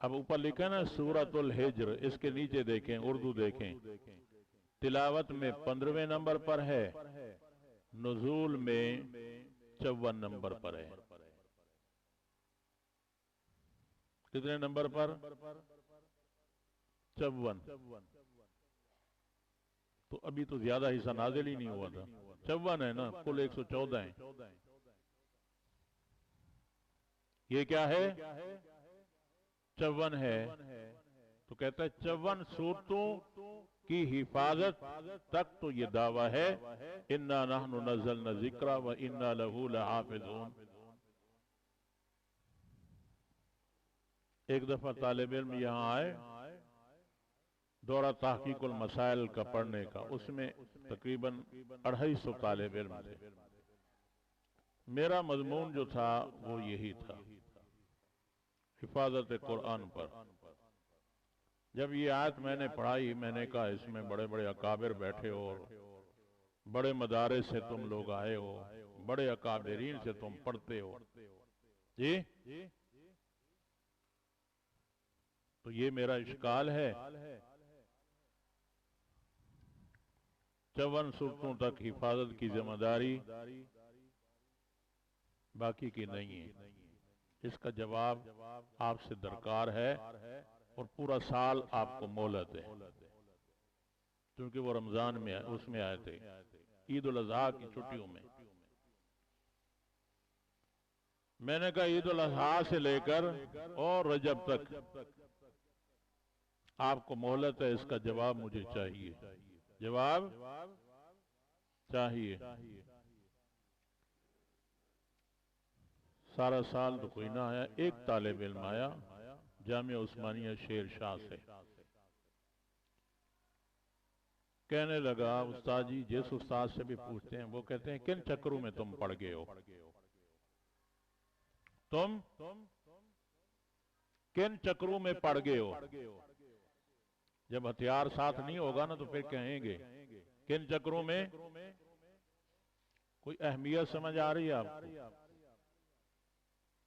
اب اوپر لکھا نا سورۃ الحجر، اس کے نیچے دیکھیں، اردو دیکھیں، تلاوت میں 15ویں نمبر پر ہے، نزول میں 54 نمبر پر ہے۔ کتنے نمبر پر؟ 54۔ تو ابھی تو زیادہ حصہ نازل ہی نہیں ہوا تھا، 54 ہے نا، کل 114 ہیں۔ یہ کیا ہے؟ 54 ہے۔ تو کہتا ہے 54 سورتوں کی حفاظت تک تو یہ دعویٰ ہے، اِنَّا نَحْنُ نَزَّلْنَا الذِّكْرَ وَإِنَّا لَهُ لَحَافِظُونَ۔ ایک دفعہ طالب علم یہاں آئے، دورہ تحقیق المسائل کا پڑھنے کا، اس میں تقریباً 250 طالب علم تھے۔ میرا مضمون جو تھا وہ یہی تھا، حفاظت قرآن پر۔ جب یہ آیت میں نے پڑھائی، میں نے کہا اس میں بڑے بڑے اکابر بیٹھے ہو، بڑے مدارس سے تم لوگ آئے ہو، بڑے اکابرین سے تم پڑھتے ہو، جی تو یہ میرا اشکال ہے۔ 54 سورتوں تک حفاظت کی ذمہ داری باقی کی نہیں ہے۔ اس کا جواب آپ سے درکار ہے، اور پورا سال آپ کو مہلت ہے، کیونکہ وہ رمضان میں اس میں آئے تھے، عید الاضحیٰ کی چھٹیوں میں۔ میں نے کہا عید الاضحیٰ سے لے کر اور رجب تک آپ کو مہلت ہے، اس کا جواب مجھے چاہیے، جواب چاہیے۔ سارا سال تو کوئی نہ آیا، ایک طالب علم آیا جامعہ عثمانیہ شیر شاہ سے، کہنے لگا استاد جی، جس استاد سے بھی پوچھتے ہیں وہ کہتے ہیں کن چکروں میں تم پڑ گئے ہو، تم کن چکروں میں پڑ گئے ہو؟ جب ہتھیار ساتھ نہیں ہوگا نا تو پھر کہیں گے کن چکروں میں۔ کوئی اہمیت سمجھ آ رہی ہے آپ کو؟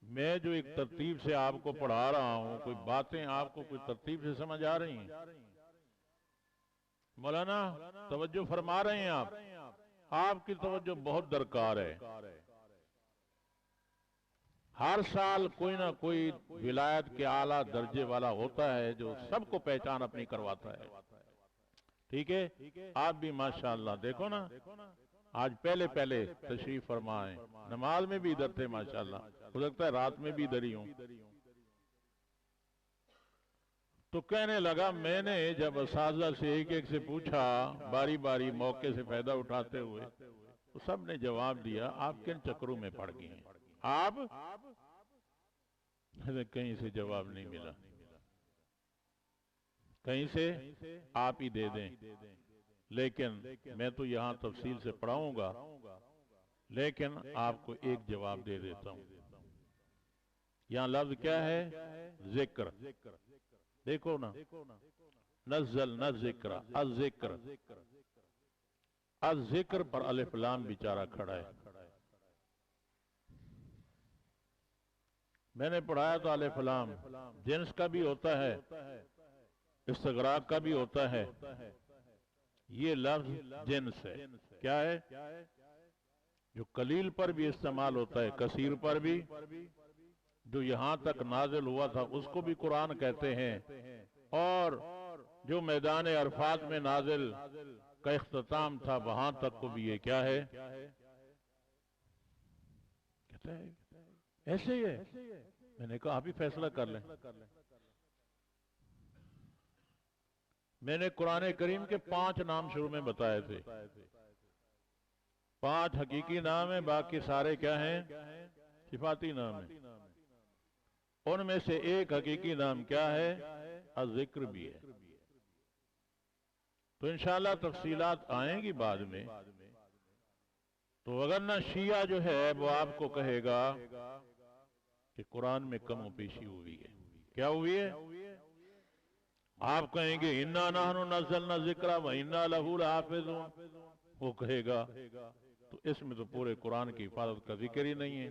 میں جو ایک ترتیب سے آپ کو پڑھا رہا ہوں، کوئی باتیں آپ کو کوئی ترتیب سے سمجھ آ رہی ہیں؟ مولانا توجہ فرما رہے ہیں آپ؟ آپ کی توجہ بہت درکار ہے۔ ہر سال کوئی نہ کوئی ولایت کے اعلیٰ درجے والا ہوتا ہے جو سب کو پہچان اپنی کرواتا ہے، ٹھیک ہے؟ آپ بھی ماشاءاللہ دیکھو نا، آج پہلے پہلے تشریف فرمائیں، نماز میں بھی ادھر تھے ماشاءاللہ، ہو سکتا ہے رات میں بھی ادھر ہی ہوں۔ تو کہنے لگا میں نے جب اساتذہ سے ایک ایک سے پوچھا، باری باری موقع سے فائدہ اٹھاتے ہوئے، تو سب نے جواب دیا آپ کن چکروں میں پڑ گئے ہیں۔ آپ کہیں سے جواب نہیں ملا، کہیں سے آپ ہی دے دیں، لیکن میں تو یہاں تفصیل سے پڑھاؤں گا، لیکن آپ کو ایک جواب دے دیتا ہوں۔ یہاں لفظ کیا ہے؟ ذکر۔ دیکھو نا، نزلنا ذکر، الذکر، الذکر پر الف لام بیچارہ کھڑا ہے۔ میں نے پڑھایا تو الف لام جنس کا بھی ہوتا ہے، استغراق کا بھی ہوتا ہے، یہ لفظ جنس ہے۔ کیا ہے؟ جو قلیل پر بھی استعمال ہوتا ہے، کثیر پر بھی۔ جو یہاں تک نازل ہوا تھا اس کو بھی قرآن کہتے ہیں، اور جو میدان عرفات میں نازل کا اختتام تھا وہاں تک کو بھی یہ کیا ہے؟ کہتا ہے ایسے ہی ہے۔ میں نے کہا آپ ہی فیصلہ کر لیں۔ میں نے قرآن کریم کے 5 نام شروع میں بتائے تھے، 5 حقیقی نام ہیں، باقی سارے کیا ہیں؟ صفاتی نام ہیں۔ ان میں سے ایک حقیقی نام کیا ہے؟ الذکر بھی ہے۔ تو انشاءاللہ تفصیلات آئیں گی بعد میں۔ تو وگرنہ شیعہ جو ہے وہ آپ کو کہے گا کہ قرآن میں کم و بیشی ہوئی ہے۔ کیا ہوئی ہے؟ آپ کہیں گے اِنَّا نَحْنُ نَزَّلْنَا الذِّكْرَ وَإِنَّا لَهُ لَحَافِظُونَ، وہ کہے گا تو اس میں تو پورے قرآن کی حفاظت کا ذکر ہی نہیں ہے۔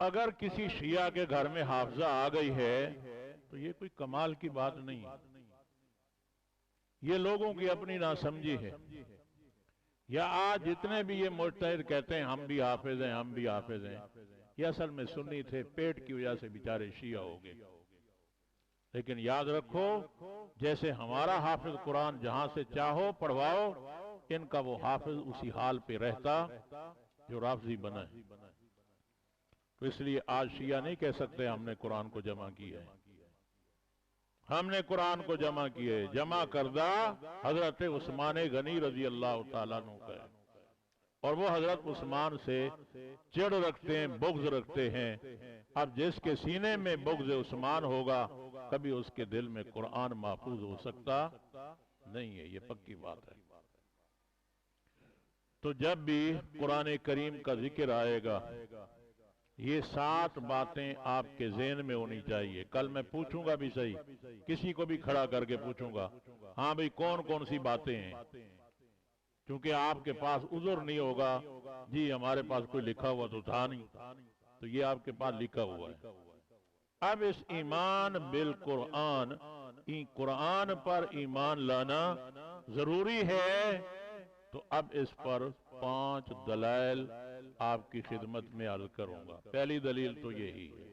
اگر کسی شیعہ کے گھر میں حافظہ آ گئی ہے تو یہ کوئی کمال کی بات نہیں، یہ لوگوں کی اپنی ناسمجھی ہے۔ یا آج جتنے بھی یہ مجتہد کہتے ہیں ہم بھی حافظ ہیں ہم بھی حافظ ہیں، یہ اصل میں سنی تھے، پیٹ کی وجہ سے بیچارے شیعہ ہو گئے۔ لیکن یاد رکھو، جیسے ہمارا حافظ قرآن جہاں سے چاہو پڑھواؤ، ان کا وہ حافظ اسی حال پہ رہتا جو رافضی بنا ہے۔ تو اس لیے آج شیعہ نہیں کہہ سکتے ہم نے قرآن کو جمع کیا ہے۔ ہم نے قرآن کو جمع کیا ہے، جمع کردہ حضرت عثمان غنی رضی اللہ تعالیٰ عنہ کا ہے، اور وہ حضرت عثمان سے چڑ رکھتے ہیں، بغض رکھتے ہیں۔ اب جس کے سینے میں بغض عثمان ہوگا، کبھی اس کے دل میں قرآن محفوظ ہو سکتا نہیں ہے، یہ پکی بات ہے۔ تو جب بھی قرآن کریم کا ذکر آئے گا، یہ 7 باتیں آپ کے ذہن میں ہونی چاہیے۔ کل میں پوچھوں گا بھی صحیح، کسی کو بھی کھڑا کر کے پوچھوں گا، ہاں بھئی کون کون سی باتیں ہیں، کیونکہ آپ کے پاس عذر نہیں ہوگا جی ہمارے پاس کوئی لکھا ہوا تو تھا نہیں، تو یہ آپ کے پاس لکھا ہوا ہے۔ اب اس ایمان بالقرآن، قرآن پر ایمان لانا ضروری ہے، تو اب اس پر 5 دلائل آپ کی خدمت میں عرض کروں گا۔ پہلی دلیل تو یہی ہے